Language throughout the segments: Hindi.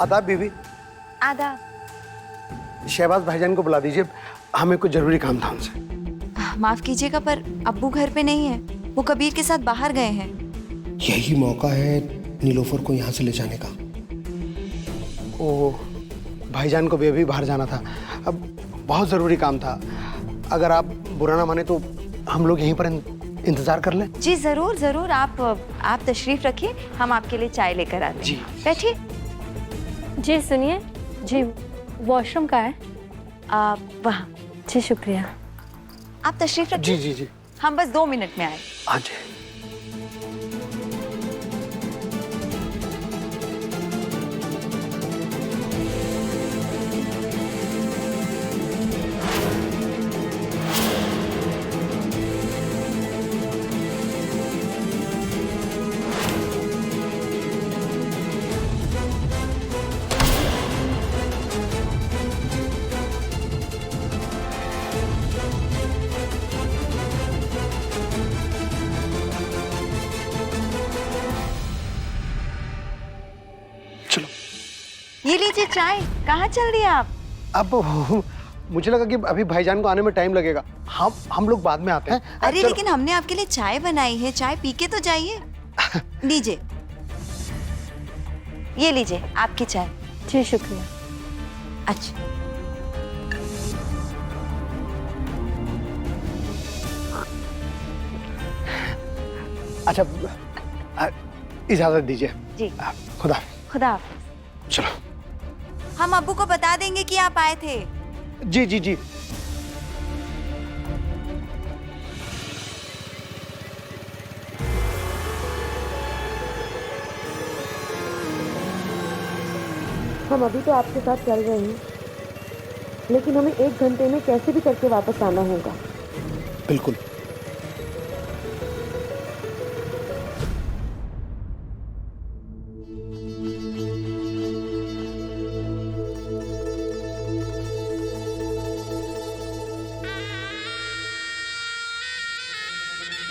आदाब बीवी। आदाब। शहबाज भाईजान को बुला दीजिए, हमें कुछ जरूरी काम था उनसे। माफ कीजिएगा पर अब्बू घर पे नहीं है, वो कबीर के साथ बाहर गए हैं। यही मौका है नीलोफर को यहाँ से ले जाने का। ओ, भाईजान को भी अभी बाहर जाना था, अब बहुत ज़रूरी काम था। अगर आप बुरा ना माने तो हम लोग यहीं पर इंतज़ार कर लें। जी जरूर जरूर, आप तशरीफ रखिए, हम आपके लिए चाय लेकर आते हैं। जी। बैठिए। जी सुनिए जी, वॉशरूम का है। वहाँ। जी शुक्रिया। आप तशरीफ रखिए। जी जी जी। हम बस 2 मिनट में आए। हाँ जी। चलो। ये लीजिए चाय। कहाँ चल रही है आप? अब मुझे लगा कि अभी भाईजान को आने में टाइम लगेगा, हम लोग बाद में आते हैं। अरे चलो। लेकिन हमने आपके लिए चाय बनाई है, चाय पी के तो जाइए। लीजिए, ये लीजिए आपकी चाय। जी शुक्रिया। अच्छा। अच्छा, इजाजत दीजिए। जी। खुदा। खुदा हाफिज। चलो। हम अब्बू को बता देंगे कि आप आए थे। जी जी जी। हम अभी तो आपके साथ चल रहे हैं, लेकिन हमें 1 घंटे में कैसे भी करके वापस आना होगा। बिल्कुल।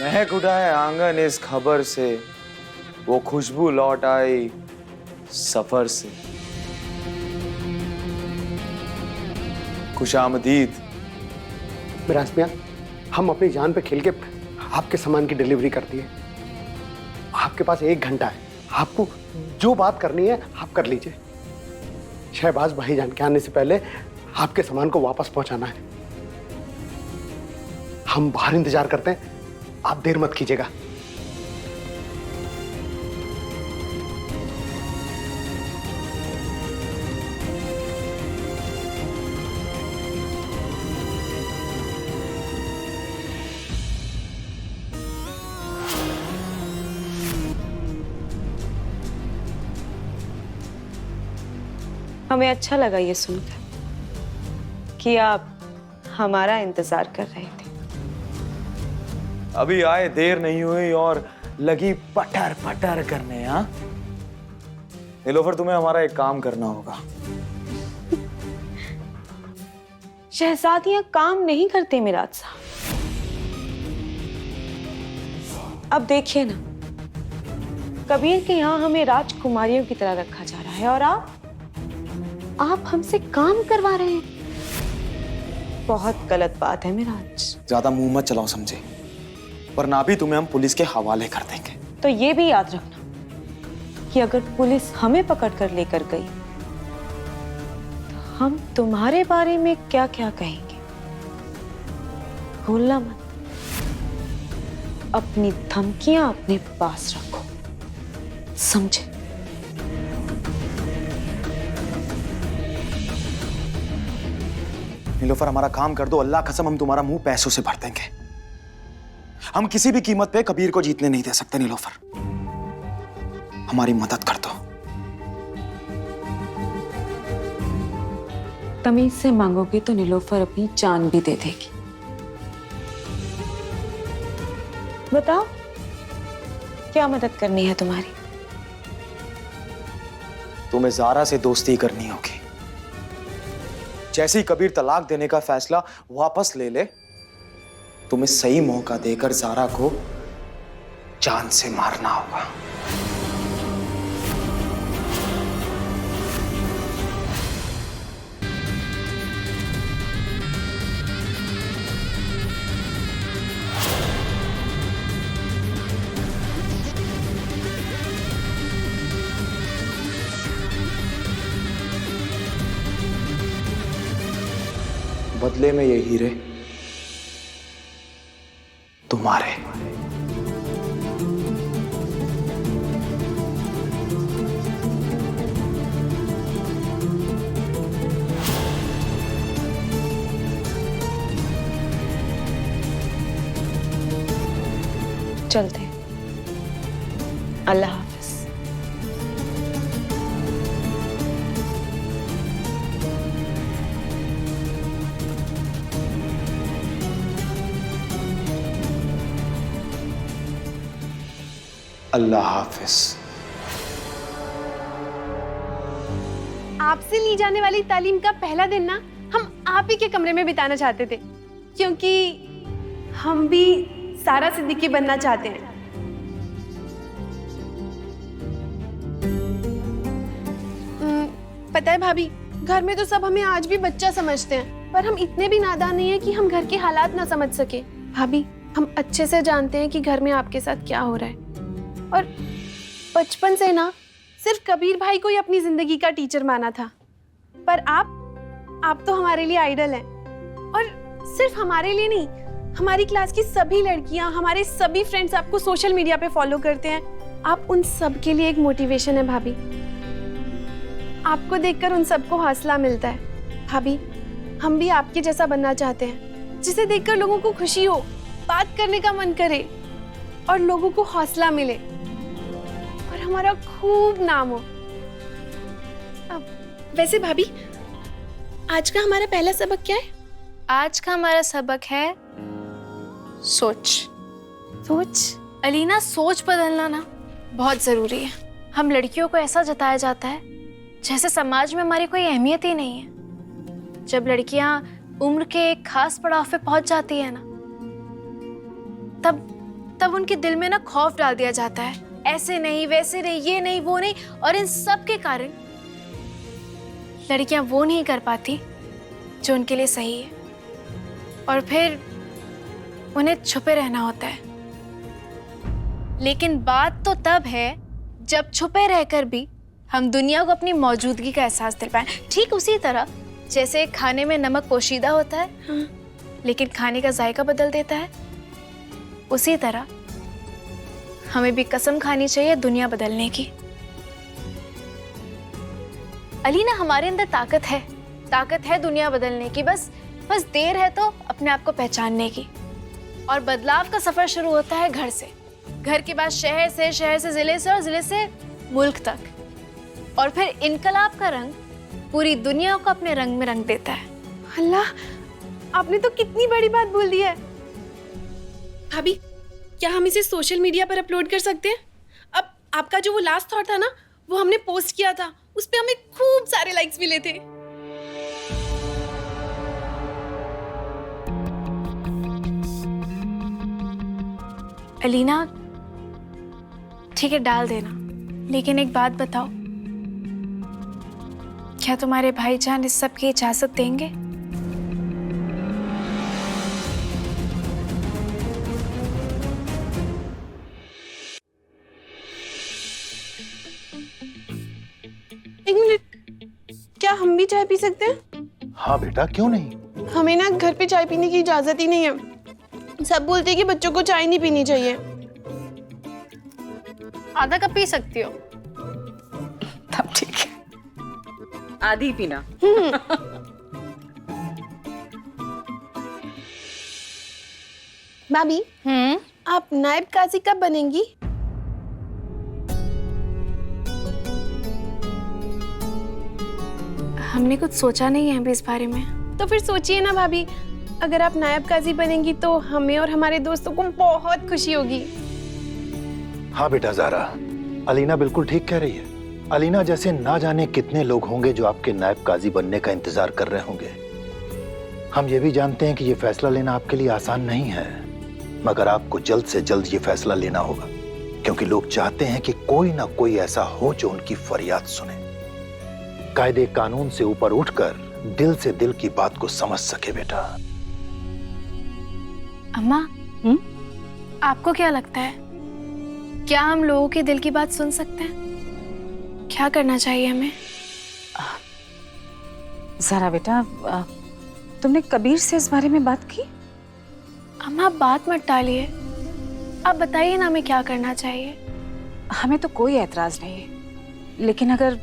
महक उठाए आंगन इस खबर से, वो खुशबू लौट आई सफर से। खुशामदीद। मिराज मियां, हम अपनी जान पे खेल के आपके सामान की डिलीवरी कर दिए। आपके पास 1 घंटा है, आपको जो बात करनी है आप कर लीजिए। शहबाज भाईजान के आने से पहले आपके सामान को वापस पहुंचाना है। हम बाहर इंतजार करते हैं, आप देर मत कीजिएगा। हमें अच्छा लगा ये सुनकर कि आप हमारा इंतजार कर रहे थे। अभी आए, देर नहीं हुई और लगी पटर पटर करने। हाँ नीलोफर, तुम्हें हमारा एक काम करना होगा। शहजादियां काम नहीं करते मिराज साहब। अब देखिए ना, कबीर के यहाँ हमें राजकुमारियों की तरह रखा जा रहा है और आप हमसे काम करवा रहे हैं। बहुत गलत बात है मिराज। ज्यादा मुंह मत चलाओ समझे, वरना भी तुम्हें हम पुलिस के हवाले कर देंगे। तो ये भी याद रखना कि अगर पुलिस हमें पकड़ कर लेकर गई तो हम तुम्हारे बारे में क्या क्या कहेंगे, भूलना मत। अपनी धमकियां अपने पास रखो, समझे? नीलोफर, हमारा काम कर दो, अल्लाह कसम हम तुम्हारा मुंह पैसों से भर देंगे। हम किसी भी कीमत पे कबीर को जीतने नहीं दे सकते। नीलोफर, हमारी मदद कर दो। तमीज से मांगोगे तो नीलोफर अपनी जान भी दे देगी। बताओ क्या मदद करनी है तुम्हारी? तुम्हें ज़ारा से दोस्ती करनी होगी। जैसे ही कबीर तलाक देने का फैसला वापस ले ले, तुम्हें सही मौका देकर ज़ारा को जान से मारना होगा। बदले में ये हीरे तुम्हारे। चलते हैं। अल्लाह हाफिज। अल्लाह हाफिज। आपसे ली जाने वाली तालीम का पहला दिन ना हम आप ही के कमरे में बिताना चाहते थे, क्योंकि हम भी सारा सिद्दीकी बनना चाहते हैं। पता है भाभी, घर में तो सब हमें आज भी बच्चा समझते हैं, पर हम इतने भी नादान नहीं है कि हम घर के हालात ना समझ सके। भाभी, हम अच्छे से जानते हैं कि घर में आपके साथ क्या हो रहा है, और बचपन से ना सिर्फ कबीर भाई को ही अपनी जिंदगी का टीचर माना था, पर आप तो हमारे लिए आइडल हैं। और सिर्फ हमारे लिए नहीं, हमारी क्लास की सभी लड़कियां, हमारे सभी फ्रेंड्स आपको सोशल मीडिया पे फॉलो करते हैं। आप उन सब के लिए एक मोटिवेशन है भाभी। आपको देखकर उन सबको हौसला मिलता है। भाभी, हम भी आपके जैसा बनना चाहते हैं, जिसे देखकर लोगों को खुशी हो, बात करने का मन करे और लोगों को हौसला मिले और हमारा खूब नाम हो। अब वैसे भाभी, आज का हमारा पहला सबक क्या है? आज का हमारा सबक है सोच। सोच? अलीना, सोच बदलना ना बहुत जरूरी है। हम लड़कियों को ऐसा जताया जाता है जैसे समाज में हमारी कोई अहमियत ही नहीं है। जब लड़कियां उम्र के एक खास पड़ाव पे पहुंच जाती है ना, तब उनके दिल में ना खौफ डाल दिया जाता है, ऐसे नहीं, वैसे नहीं, ये नहीं, वो नहीं। और इन सब के कारण लड़कियां वो नहीं कर पाती जो उनके लिए सही है, और फिर उन्हें छुपे रहना होता है। लेकिन बात तो तब है जब छुपे रहकर भी हम दुनिया को अपनी मौजूदगी का एहसास दिलवाएं। ठीक उसी तरह जैसे खाने में नमक पोशीदा होता है, लेकिन खाने का जायका बदल देता है, उसी तरह हमें भी कसम खानी चाहिए दुनिया बदलने की। अलीना, हमारे अंदर ताकत है दुनिया बदलने की। बस देर है तो अपने आप को पहचानने की। और बदलाव का सफर शुरू होता है घर से, घर के बाद शहर से, शहर से जिले से, और जिले से मुल्क तक, और फिर इनकलाब का रंग पूरी दुनिया को अपने रंग में रंग देता है। अल्लाह, आपने तो कितनी बड़ी बात बोल दी है। भाभी, क्या हम इसे सोशल मीडिया पर अपलोड कर सकते हैं? अब आपका जो वो लास्ट थॉट था ना, वो हमने पोस्ट किया था, उस पे हमें खूब सारे लाइक्स मिले थे। अलीना, ठीक है, डाल देना, लेकिन एक बात बताओ, क्या तुम्हारे भाईजान इस सब की इजाजत देंगे? एक मिनट, क्या हम भी चाय पी सकते हैं? हाँ बेटा, क्यों नहीं। हमें ना घर पे चाय पीने की इजाजत ही नहीं है। सब बोलते हैं कि बच्चों को चाय नहीं पीनी चाहिए। आधा कप पी सकती हो। तब ठीक है, आधी पीना। भाभी, आप नायब काजी कब बनेंगी? हमने कुछ सोचा नहीं है अभी इस बारे में। तो फिर सोचिए ना भाभी, अगर आप नायब काजी बनेंगी तो हमें और हमारे दोस्तों को बहुत खुशी होगी। हाँ बेटा ज़ारा, अलीना बिल्कुल ठीक कह रही है। अलीना जैसे ना जाने कितने लोग होंगे जो आपके नायब काजी बनने का इंतजार कर रहे होंगे। हम ये भी जानते हैं कि ये फैसला लेना आपके लिए आसान नहीं है, मगर आपको जल्द से जल्द ये फैसला लेना होगा, क्योंकि लोग चाहते हैं कि कोई ना कोई ऐसा हो जो उनकी फरियाद सुने, कायदे कानून से ऊपर उठकर दिल से दिल की बात को समझ सके। बेटा, अम्मा, आपको क्या लगता है, क्या हम लोगों के दिल की बात सुन सकते हैं? क्या करना चाहिए हमें? जरा बेटा, तुमने कबीर से इस बारे में बात की? अम्मा आप बात मत टालिए, आप बताइए ना हमें क्या करना चाहिए। हमें तो कोई एतराज नहीं है, लेकिन अगर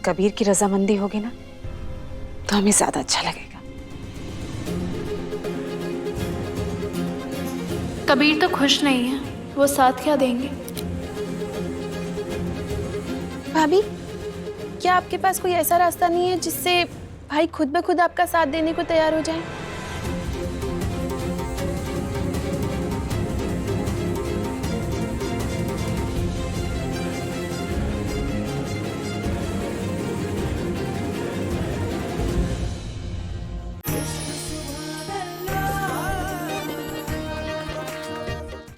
कबीर की रजामंदी होगी ना तो हमें ज्यादा अच्छा लगेगा। कबीर तो खुश नहीं है, वो साथ क्या देंगे? भाभी, क्या आपके पास कोई ऐसा रास्ता नहीं है जिससे भाई खुद ब खुद आपका साथ देने को तैयार हो जाए?